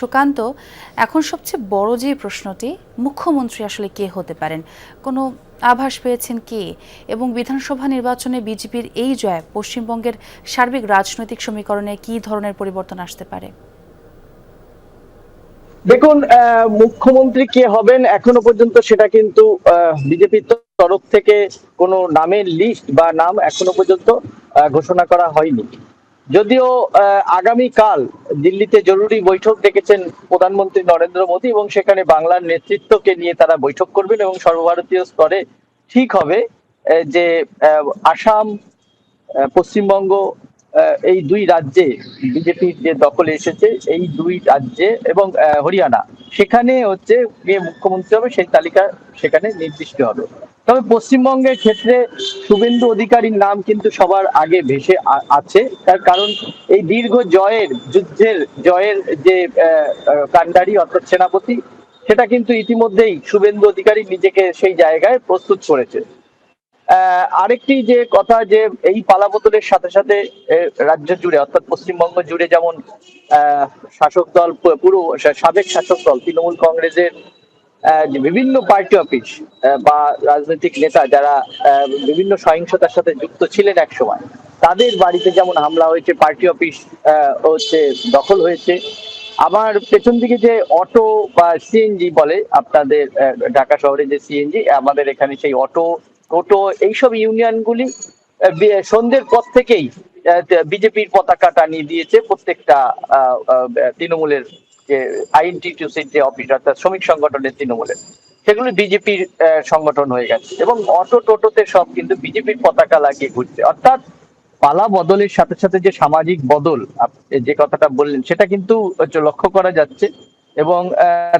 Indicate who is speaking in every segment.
Speaker 1: সুকান্ত, এখন সবচেয়ে বড় যে প্রশ্নটি, মুখ্যমন্ত্রী আসলে কে হতে পারেন? কোনো আভাস পেয়েছেন কে? এবং বিধানসভা নির্বাচনে বিজেপির এই জয় পশ্চিমবঙ্গের সার্বিক রাজনৈতিক সমীকরণে কি ধরনের পরিবর্তন আসতে পারে?
Speaker 2: দেখুন, মুখ্যমন্ত্রী কে হবেন এখনো পর্যন্ত সেটা কিন্তু বিজেপির তরফ থেকে কোনো নামের লিস্ট বা নাম এখনো পর্যন্ত ঘোষণা করা হয়নি। যদিও আগামীকাল দিল্লিতে জরুরি বৈঠক ডেকেছেন প্রধানমন্ত্রী নরেন্দ্র মোদী এবং সেখানে বাংলার নেতৃত্বকে নিয়ে তারা বৈঠক করবেন এবং সর্বভারতীয় স্তরে ঠিক হবে যে আসাম, পশ্চিমবঙ্গ, এই দুই রাজ্যে বিজেপির যে দখলে এসেছে, এই দুই রাজ্যে এবং হরিয়ানা, সেখানে হচ্ছে কে মুখ্যমন্ত্রী হবে সেই তালিকা সেখানে নির্দিষ্ট হবে। তবে পশ্চিমবঙ্গের ক্ষেত্রে শুভেন্দু অধিকারীর নাম কিন্তু সবার আগে ভেসে আছে। তার কারণ এই দীর্ঘ যুদ্ধের যে কান্ডারি অর্থাৎ সেনাপতি, সেটা কিন্তু ইতিমধ্যেই শুভেন্দু অধিকারী নিজেকে সেই জায়গায় প্রস্তুত করেছে। আরেকটি যে কথা, যে এই পালাবদলের সাথে সাথে রাজ্য জুড়ে অর্থাৎ পশ্চিমবঙ্গ জুড়ে যেমন শাসক দল, পুরো সাবেক শাসক দল তৃণমূল কংগ্রেসের যে বিভিন্ন পার্টি অফিস বা রাজনৈতিক নেতা যারা বিভিন্ন সহিংসতার সাথে যুক্ত ছিলেন এক সময়, তাদের বাড়িতে যেমন হামলা হয়েছে, পার্টি অফিস হচ্ছে দখল হয়েছে। আমার পেছন দিকে যে অটো বা সিএনজি বলে আপনাদের ঢাকা শহরে যে সিএনজি, আমাদের এখানে সেই অটো, টোটো, এইসব ইউনিয়নগুলি সন্ধ্যের পর থেকেই বিজেপির পতাকা টানিয়ে দিয়েছে প্রত্যেকটা তৃণমূলের যে আইএনটিটিউসির যে অফিস অর্থাৎ শ্রমিক সংগঠনের তৃণমূলের, সেগুলো বিজেপির সংগঠন হয়ে গেছে এবং অটো টোটোতে সব কিন্তু বিজেপির পতাকা লাগিয়ে ঘুরছে। অর্থাৎ পালা বদলের সাথে সাথে যে সামাজিক বদল যে কথাটা বললেন, সেটা কিন্তু লক্ষ্য করা যাচ্ছে। এবং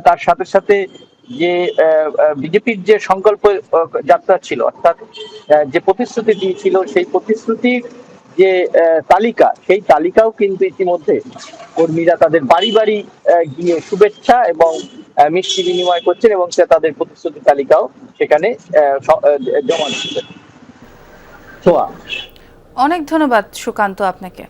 Speaker 2: তার সাথে সাথে যে বিজেপির যে সংকল্প যাত্রা ছিল, অর্থাৎ যে প্রতিশ্রুতি দিয়েছিল, সেই প্রতিশ্রুতির যে তালিকা, সেই তালিকাও কিন্তু ইতিমধ্যে কর্মীরা তাদের বাড়ি বাড়ি গিয়ে শুভেচ্ছা এবং মিষ্টি বিনিময় করছেন এবং তাদের প্রতিশ্রুতি তালিকাও সেখানে জমা দিচ্ছেন। ছোয়া।
Speaker 1: অনেক ধন্যবাদ সুকান্ত আপনাকে।